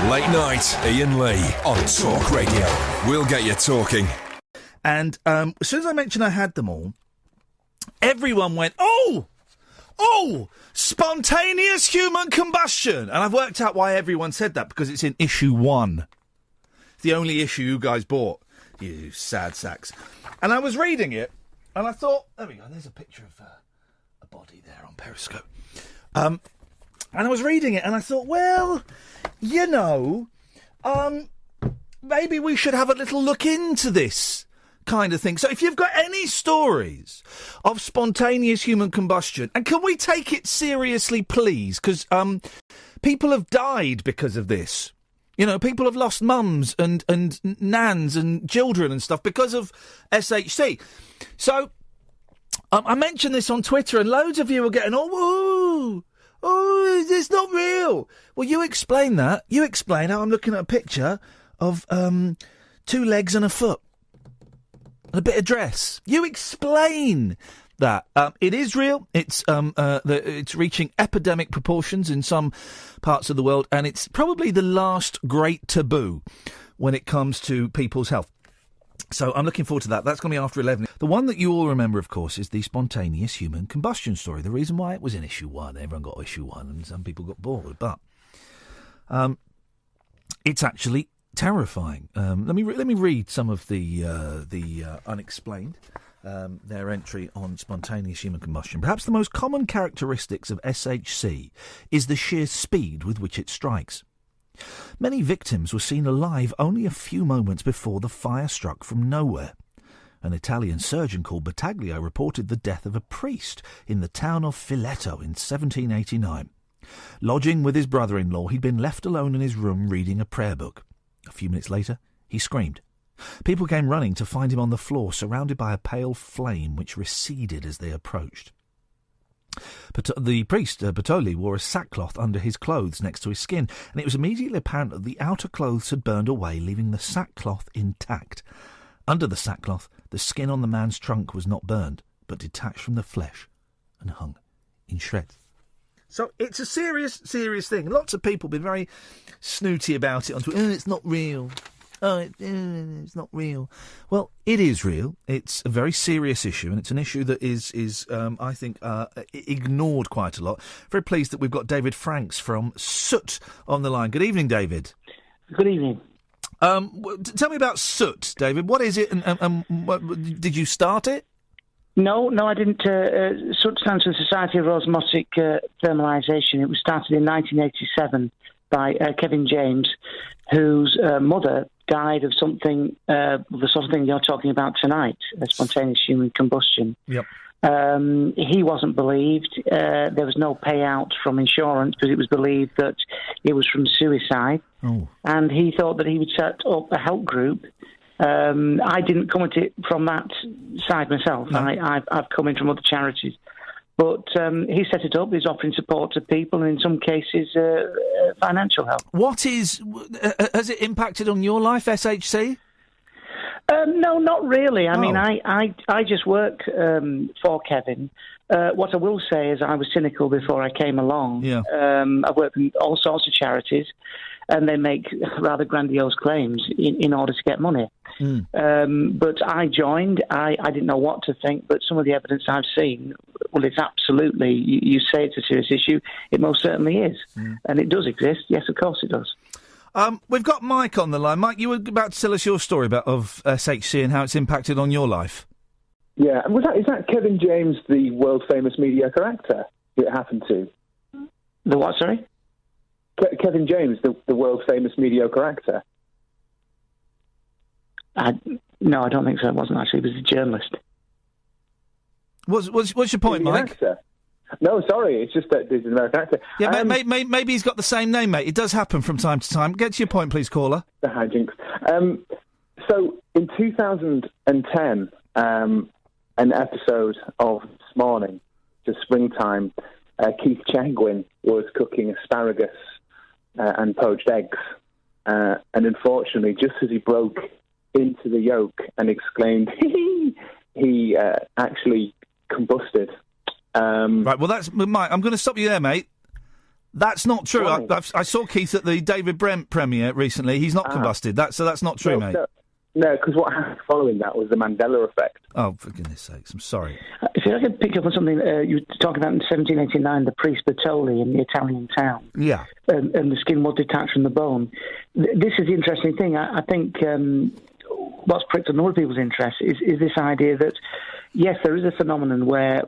Late night, Iain Lee on talkRADIO. We'll get you talking. And as soon as I mentioned I had them all, everyone went, oh, spontaneous human combustion. And I've worked out why everyone said that, because it's in issue 1. It's the only issue you guys bought, you sad sacks. And I was reading it, and I thought, there we go, there's a picture of a body there on Periscope. And I was reading it, and I thought, well, you know, maybe we should have a little look into this kind of thing. So if you've got any stories of spontaneous human combustion, and can we take it seriously, please? Because people have died because of this. You know, people have lost mums and nans and children and stuff because of SHC. So I mentioned this on Twitter, and loads of you were getting, oh, it's not real. Well, you explain that. You explain how I'm looking at a picture of 2 legs and a foot and a bit of dress. You explain that. It is real. It's reaching epidemic proportions in some parts of the world, and it's probably the last great taboo when it comes to people's health. So I'm looking forward to that. That's going to be after 11. The one that you all remember, of course, is the spontaneous human combustion story. The reason why it was in issue 1, everyone got issue 1, and some people got bored. But it's actually terrifying. Let me read some of the Unexplained. Their entry on spontaneous human combustion. Perhaps the most common characteristics of SHC is the sheer speed with which it strikes. Many victims were seen alive only a few moments before the fire struck from nowhere. An Italian surgeon called Battaglio reported the death of a priest in the town of Filetto in 1789. Lodging with his brother-in-law, he'd been left alone in his room reading a prayer book. A few minutes later, he screamed. People came running to find him on the floor, surrounded by a pale flame which receded as they approached. The priest, Bertoli, wore a sackcloth under his clothes next to his skin, and it was immediately apparent that the outer clothes had burned away, leaving the sackcloth intact. Under the sackcloth, the skin on the man's trunk was not burned, but detached from the flesh and hung in shreds. So it's a serious, serious thing. Lots of people have been very snooty about it on Twitter. It's not real. It's not real. Well, it is real. It's a very serious issue, and it's an issue that is I think, ignored quite a lot. Very pleased that we've got David Franks from SOOT on the line. Good evening, David. Good evening. Tell me about SOOT, David. What is it, and did you start it? No, I didn't. SOOT stands for Society of Osmotic Thermalisation. It was started in 1987 by Kevin James, whose mother died of something, the sort of thing you're talking about tonight, spontaneous human combustion. Yep. He wasn't believed. There was no payout from insurance because it was believed that it was from suicide. Oh. And he thought that he would set up a help group. I didn't come at it from that side myself. No. I've come in from other charities. But he set it up. He's offering support to people, and in some cases, financial help. Has it impacted on your life, SHC? No, not really. I mean, I just work for Kevin. What I will say is I was cynical before I came along. Yeah. I've worked in all sorts of charities, and they make rather grandiose claims in order to get money. But I joined. I didn't know what to think, but some of the evidence I've seen, well, it's absolutely, you say it's a serious issue, it most certainly is. And it does exist. Yes, of course it does. We've got Mike on the line. Mike, you were about to tell us your story of SHC and how it's impacted on your life. Yeah, and is that Kevin James, the world-famous mediocre actor, it happened to? The what, sorry? Kevin James, the world-famous mediocre actor. No, I don't think so. It wasn't actually. It was a journalist. What's your point, Mike? Actor? No, sorry. It's just that he's an American actor. Yeah, maybe he's got the same name, mate. It does happen from time to time. Get to your point, please, caller. The hijinks. So, in 2010, an episode of This Morning, just springtime, Keith Chegwin was cooking asparagus and poached eggs. And unfortunately, just as he broke into the yolk and exclaimed, he actually combusted. Right, well, that's... Mike, I'm going to stop you there, mate. That's not true. I saw Keith at the David Brent premiere recently. He's not combusted. That's not true, mate. No, because what happened following that was the Mandela effect. Oh, for goodness sakes, I'm sorry. See, I can pick up on something you were talking about in 1789, the priest Bertoli in the Italian town. Yeah. And the skin was detached from the bone. This is the interesting thing. I think what's pricked a number of people's interest is this idea that, yes, there is a phenomenon where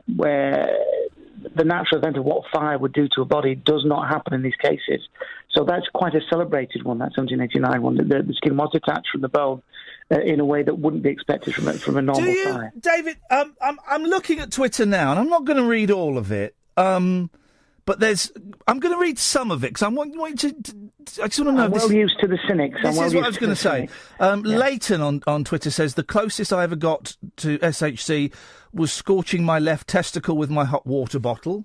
the natural event of what fire would do to a body does not happen in these cases. So that's quite a celebrated one, that 1789 one. The skin was detached from the bone in a way that wouldn't be expected from a normal fire. David, I'm looking at Twitter now, and I'm not going to read all of it. But I'm going to read some of it, because I want you to I just want to know. I'm well used to the cynics. This is what I was going to say. Leighton on Twitter says, the closest I ever got to SHC was scorching my left testicle with my hot water bottle.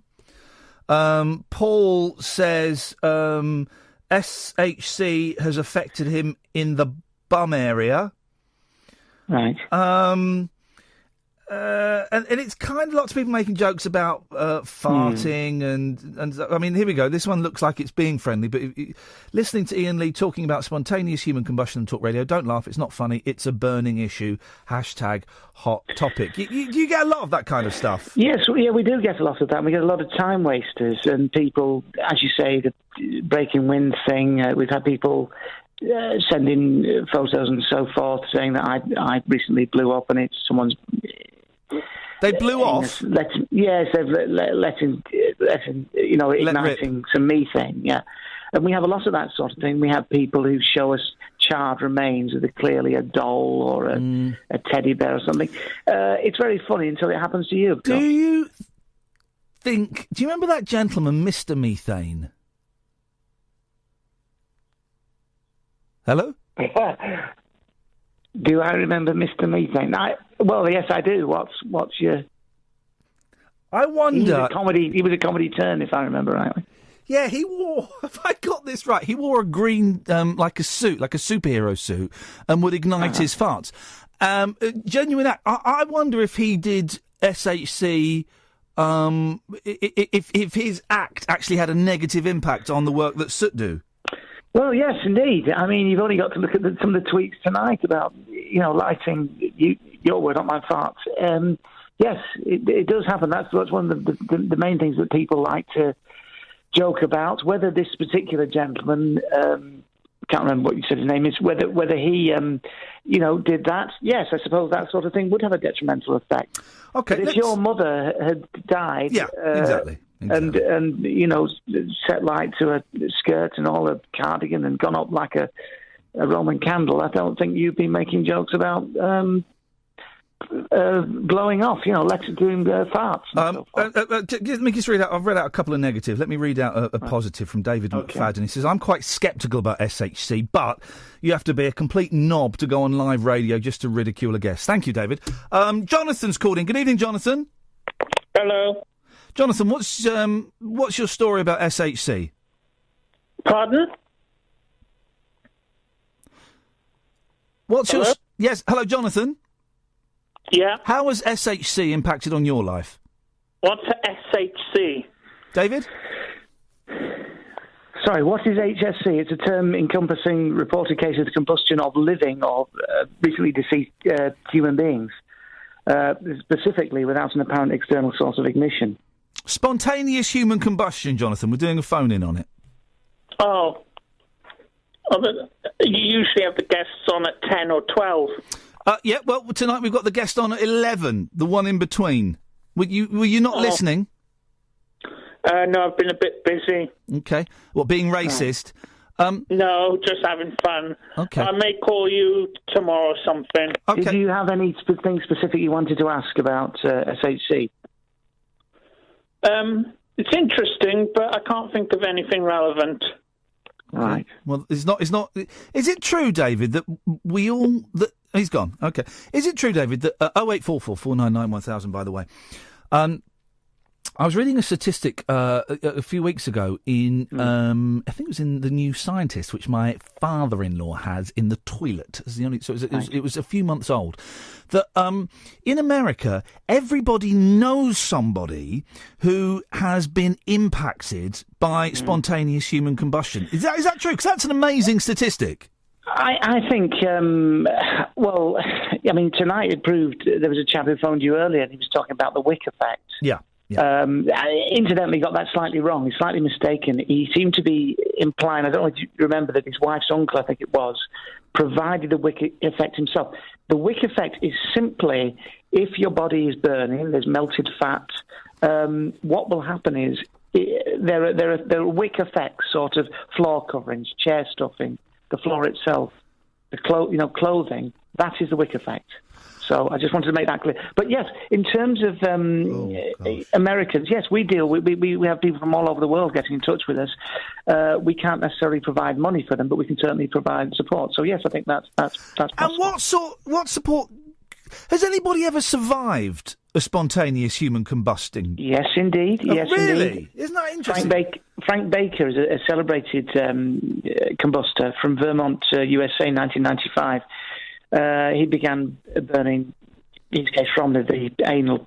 Paul says SHC has affected him in the bum area. Right. And it's kind of lots of people making jokes about farting and I mean, here we go. This one looks like it's being friendly, but listening to Iain Lee talking about spontaneous human combustion on Talk Radio, don't laugh, it's not funny, it's a burning issue. # hot topic. You get a lot of that kind of stuff. Yes, yeah, we do get a lot of that. We get a lot of time wasters and people, as you say, the breaking wind thing. We've had people sending photos and so forth saying that I recently blew up and it's someone's... They blew off? Yes, they've igniting some methane, yeah. And we have a lot of that sort of thing. We have people who show us charred remains that are clearly a doll or a teddy bear or something. It's very funny until it happens to you. Do you remember that gentleman, Mr. Methane? Hello? Do I remember Mr. Methane? Well, yes, I do. What's your... I wonder... He was a comedy turn, if I remember rightly. Yeah, he wore... If I got this right, he wore a green, like a suit, like a superhero suit, and would ignite his farts. Genuine act. I wonder if he did SHC... if his act actually had a negative impact on the work that SOOT do. Well, yes, indeed. I mean, you've only got to look at some of the tweets tonight about, lighting your word on my farts. Yes, it does happen. That's one of the main things that people like to joke about. Whether this particular gentleman, can't remember what you said his name is, whether he, did that. Yes, I suppose that sort of thing would have a detrimental effect. Okay. But if your mother had died... Yeah, exactly. And set light to a skirt and all, a cardigan, and gone up like a Roman candle, I don't think you'd be making jokes about blowing off, doing farts. Let me just read out. I've read out a couple of negatives. Let me read out a positive from David McFadden. He says, I'm quite sceptical about SHC, but you have to be a complete knob to go on live radio just to ridicule a guest. Thank you, David. Jonathan's called in. Good evening, Jonathan. Hello. Jonathan, what's your story about SHC? Pardon? Hello? Yes, hello, Jonathan. Yeah. How has SHC impacted on your life? What's SHC? David? Sorry, what is HSC? It's a term encompassing reported cases of combustion of living or recently deceased human beings, specifically without an apparent external source of ignition. Spontaneous human combustion, Jonathan. We're doing a phone-in on it. Oh. You usually have the guests on at 10 or 12. Yeah, well, tonight we've got the guest on at 11, the one in between. Were you not listening? No, I've been a bit busy. Okay. What, being racist? No, just having fun. Okay. I may call you tomorrow or something. Okay. Did you have anything specific you wanted to ask about SHC? It's interesting, but I can't think of anything relevant. Right. Well, it's not. Is it true, David, that we all... He's gone. Okay. Is it true, David, that... 0844 499 1000, by the way. I was reading a statistic a few weeks ago in, I think it was in the New Scientist, which my father-in-law has in the toilet. It was a few months old. That in America, everybody knows somebody who has been impacted by spontaneous human combustion. Is that true? Because that's an amazing statistic. I think, well, I mean, tonight it proved, there was a chap who phoned you earlier and he was talking about the wick effect. Yeah. I incidentally got that slightly wrong. He's slightly mistaken. He seemed to be implying, I don't know if you remember, that his wife's uncle, I think it was, provided the wick effect himself. The wick effect is simply, if your body is burning, there's melted fat, what will happen is there are wick effects, sort of floor coverings, chair stuffing, the floor itself, the clothing. That is the wick effect. So I just wanted to make that clear. But yes, in terms of Americans, yes, we deal. We have people from all over the world getting in touch with us. We can't necessarily provide money for them, but we can certainly provide support. So yes, I think that's possible. And what support? Has anybody ever survived a spontaneous human combusting? Yes, indeed. Yes, really? Indeed. Isn't that interesting? Frank Baker is a celebrated combustor from Vermont, USA, in 1995. He began burning, in his case, from his anal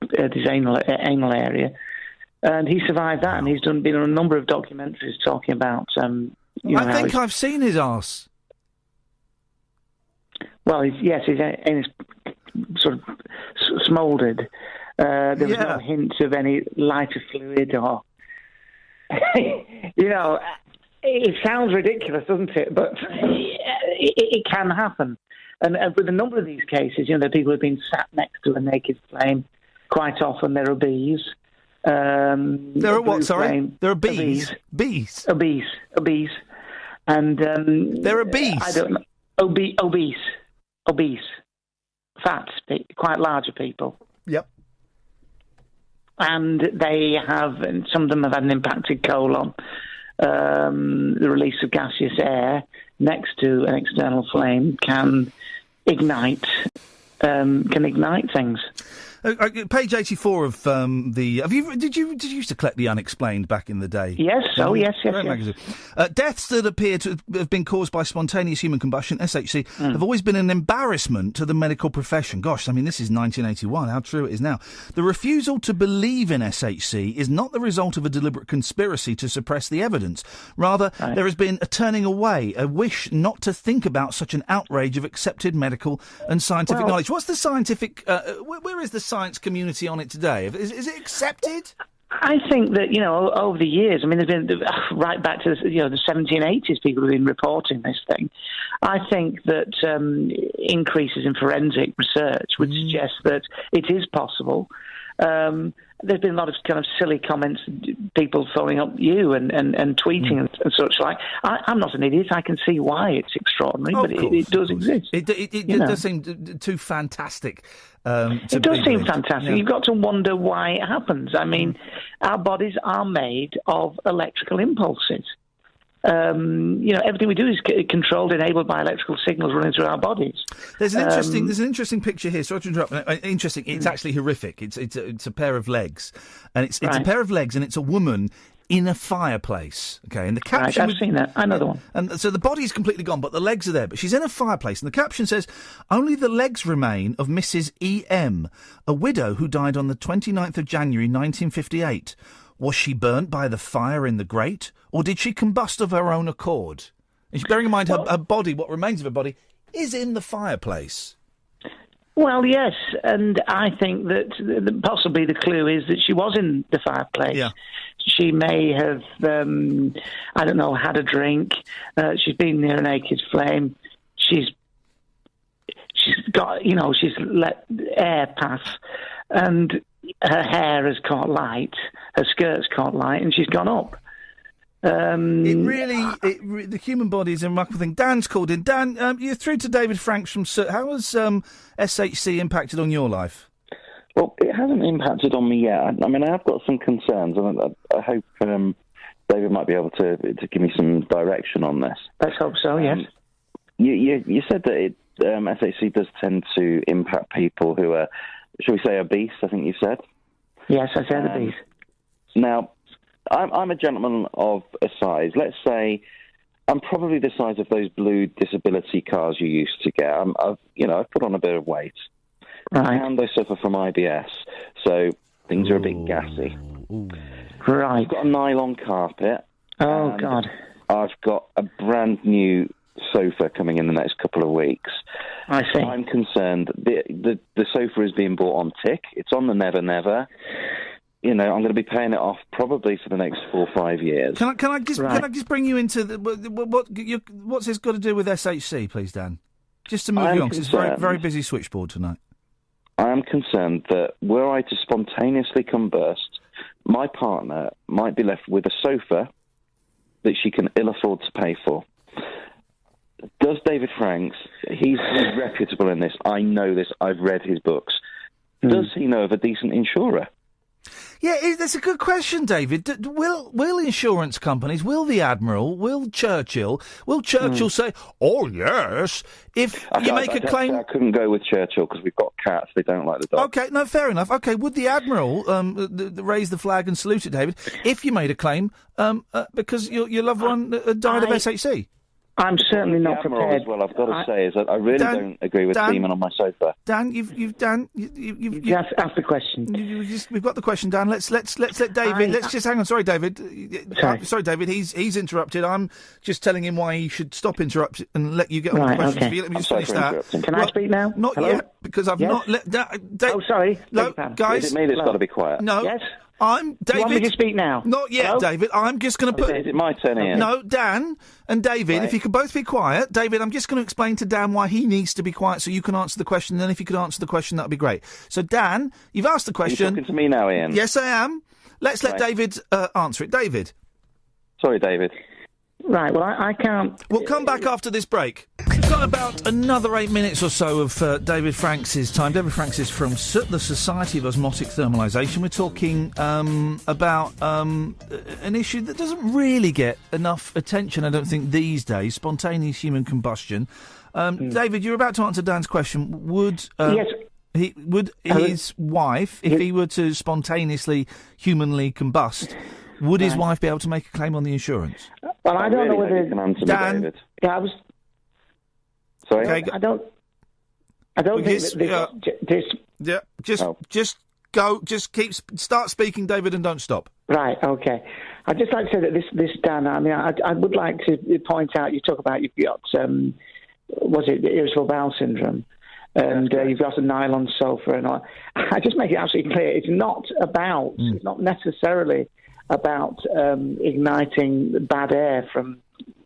area, and he survived that. And he's been on a number of documentaries talking about. I think I've seen his arse. Well, his anus sort of smouldered. There was no hint of any lighter fluid or. It sounds ridiculous, doesn't it? But it can happen. And with a number of these cases, there are people who have been sat next to a naked flame. Quite often there are bees. There are what, sorry? Flame. There are bees? Bees? Obese. And there are bees? I don't know. Obese. Fat, quite larger people. Yep. And and some of them have had an impacted colon. The release of gaseous air next to an external flame can ignite things. Page 84 of the. Did you used to collect the Unexplained back in the day? Yes. Yes. Magazine. Deaths that appear to have been caused by spontaneous human combustion (SHC) have always been an embarrassment to the medical profession. Gosh, I mean, this is 1981. How true it is now. The refusal to believe in SHC is not the result of a deliberate conspiracy to suppress the evidence. Rather, there has been a turning away, a wish not to think about such an outrage of accepted medical and scientific knowledge. What's the scientific? Where is the science community on it today? Is it accepted? I think that, over the years, I mean, there's been, right back to the 1780s, people have been reporting this thing. I think that increases in forensic research would suggest that it is possible. There's been a lot of kind of silly comments, people phoning up you and tweeting and such like. I'm not an idiot. I can see why it's extraordinary, but it does exist. It does seem too fantastic. It does seem fantastic. Yeah. You've got to wonder why it happens. I mean, our bodies are made of electrical impulses. Everything we do is controlled, enabled by electrical signals running through our bodies. There's an interesting picture here. Sorry to interrupt. Interesting. It's actually horrific. It's a pair of legs, and it's a pair of legs, and it's a woman in a fireplace. Okay, and the caption. I've seen that. I know the one. And so the body's completely gone, but the legs are there. But she's in a fireplace, and the caption says, "Only the legs remain of Mrs. E.M., a widow who died on the 29th of January 1958. Was she burnt by the fire in the grate, or did she combust of her own accord?" And bearing in mind her body, what remains of her body, is in the fireplace. Well, yes, and I think that possibly the clue is that she was in the fireplace. Yeah. She may have, had a drink. She's been near a naked flame. She's got, she's let air pass, and her hair has caught light, her skirt's caught light, and she's gone up. The human body is a remarkable thing. Dan's called in. Dan, you're through to David Franks from SOOT. How has SHC impacted on your life? Well, it hasn't impacted on me yet. I mean, I have got some concerns, and I hope David might be able to give me some direction on this. Let's hope so, yes. You said that SHC does tend to impact people who are, shall we say, obese, I think you said? Yes, I said obese. Now, I'm a gentleman of a size. Let's say I'm probably the size of those blue disability cars you used to get. I've put on a bit of weight. Right. And I suffer from IBS, so things are a bit gassy. Right. I've got a nylon carpet. Oh, God. I've got a brand new sofa coming in the next couple of weeks. I see. I'm concerned. The sofa is being bought on tick. It's on the Never Never. I'm going to be paying it off probably for the next 4 or 5 years. Can I just bring you into what's this got to do with SHC, please, Dan? Just to move you on, because it's a very, very busy switchboard tonight. I am concerned that were I to spontaneously combust, my partner might be left with a sofa that she can ill afford to pay for. Does David Franks, he's reputable in this, I know this, I've read his books, does he know of a decent insurer? Yeah, that's a good question, David. Will insurance companies, will the Admiral, will Churchill say, "Oh yes"? If you make a claim, I couldn't go with Churchill because we've got cats; they don't like the dog. Okay, no, fair enough. Okay, would the Admiral raise the flag and salute it, David, if you made a claim because your loved one died of SHC? I'm certainly not prepared. As well, I've got to say, is that I really don't agree with Seaman on my sofa. Dan, you've asked the question. We've got the question, Dan. Let's let David. Let's just hang on. Sorry, David. Sorry, David. He's interrupted. I'm just telling him why he should stop interrupting and let you get on the questions. Okay. Let me just finish that. Can I speak now? Not yet, because I've not let. Oh, sorry. No, guys. Is it me that's got to be quiet? No. Yes. I'm David. Do you want me to speak now? Not yet, Hello? David. I'm just going to put. Is it my turn, Iain? No, Dan and David. Right. If you could both be quiet, David. I'm just going to explain to Dan why he needs to be quiet, so you can answer the question. And then, if you could answer the question, that'd be great. So, Dan, you've asked the question. Are you talking to me now, Iain? Yes, I am. Let's let David answer it. David. Sorry, David. Right, well, I can't... We'll come back after this break. We've got about another 8 minutes or so of David Franks' time. David Franks is from SOOT, the Society of Osmotic Thermalisation. We're talking about an issue that doesn't really get enough attention, I don't think, these days, spontaneous human combustion. David, you're about to answer Dan's question. Would... yes. His wife, if he were to spontaneously, humanly combust... Would his wife be able to make a claim on the insurance? Well, I don't know whether you can answer Dan, me, David. Yeah, I was. Sorry, I don't think that just go. Just start speaking, David, and don't stop. Right. Okay. I'd just like to say that this Dan. I mean, I would like to point out. You talk about you've got was it irritable bowel syndrome, and you've got a nylon sofa and all. I just make it absolutely clear. It's not about. It's not necessarily about igniting bad air from,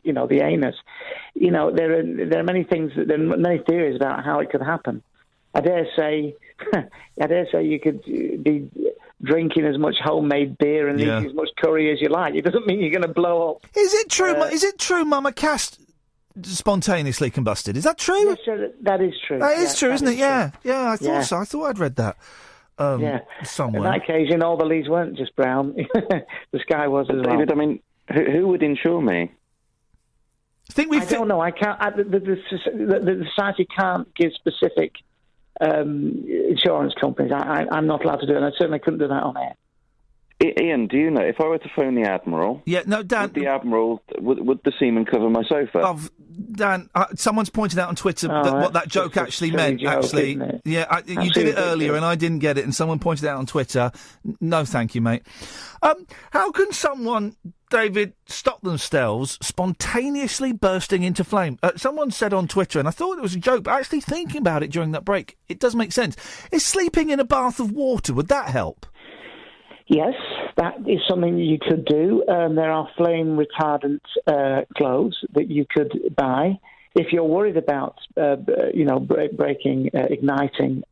the anus. There are many things, there are many theories about how it could happen. I dare say you could be drinking as much homemade beer and eating as much curry as you like. It doesn't mean you're going to blow up. Is it true? Is it true, Mama Cass spontaneously combusted? Is that true? Yes, sir, that is true. That is true, isn't it? Yeah, I thought so. I thought I'd read that. Somewhere. On that occasion, all the leaves weren't just brown. The sky was as well. David, I mean, who would insure me? I don't know. I can't. The society can't give specific insurance companies. I'm not allowed to do it, and I certainly couldn't do that on air. Iain, do you know, if I were to phone the Admiral... Yeah, no, Dan... Would the Admiral... Would the seaman cover my sofa? Dan, someone's pointed out on Twitter what that joke actually meant, actually. Yeah, you did it earlier and I didn't get it, and someone pointed out on Twitter. No, thank you, mate. How can someone, David, stop themselves spontaneously bursting into flame? Someone said on Twitter, and I thought it was a joke, but actually thinking about it during that break, it does make sense. Is sleeping in a bath of water, would that help? Yes, that is something you could do. There are flame retardant clothes that you could buy. If you're worried about, igniting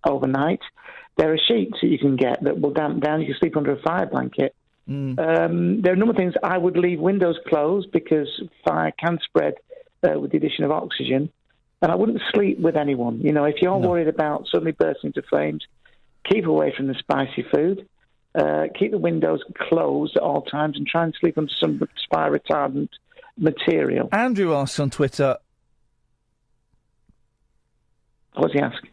overnight, there are sheets that you can get that will damp down. You can sleep under a fire blanket. There are a number of things. I would leave windows closed because fire can spread with the addition of oxygen. And I wouldn't sleep with anyone. If you're worried about suddenly bursting into flames, keep away from the spicy food. Keep the windows closed at all times and try and sleep under some fire retardant material. Andrew asks on Twitter... What's he asking?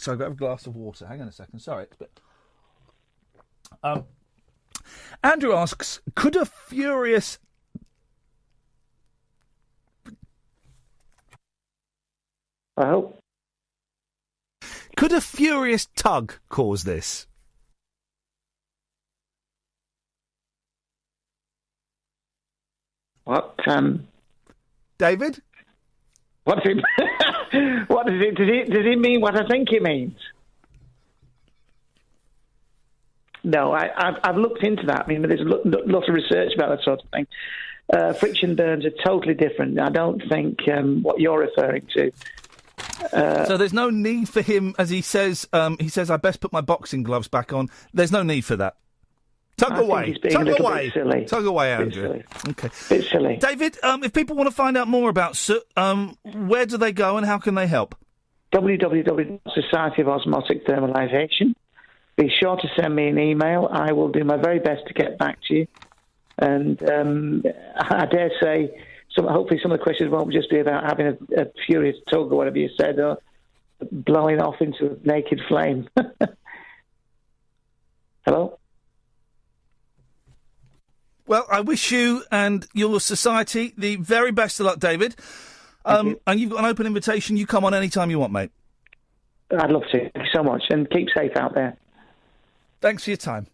so I've got a glass of water. Hang on a second. Sorry. It's a bit... Andrew asks, could a furious... I hope. Could a furious tug cause this? What? David? What does it? What does it? Does it mean what I think it means? No, I've looked into that. I mean, there's a lot of research about that sort of thing. Friction burns are totally different. I don't think what you're referring to. So there's no need for him, as he says, I best put my boxing gloves back on. There's no need for that. Tug away, Andrew. Okay. Bit silly. David, if people want to find out more about SOOT, where do they go and how can they help? www.Society of Osmotic Thermalization. Be sure to send me an email. I will do my very best to get back to you. And I dare say, hopefully some of the questions won't just be about having a furious tug or whatever you said, or blowing off into a naked flame. Hello? Well, I wish you and your society the very best of luck, David. And you've got an open invitation. You come on any time you want, mate. I'd love to. Thank you so much. And keep safe out there. Thanks for your time.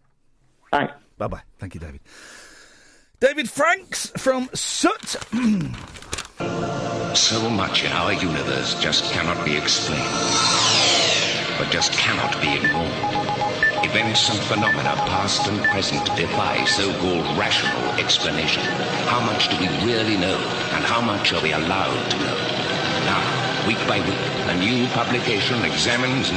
Bye. Bye-bye. Thank you, David. David Franks from SOOT. So much in our universe just cannot be explained, but just cannot be ignored. Events and phenomena, past and present, defy so-called rational explanation. How much do we really know, and how much are we allowed to know? Now, week by week, a new publication examines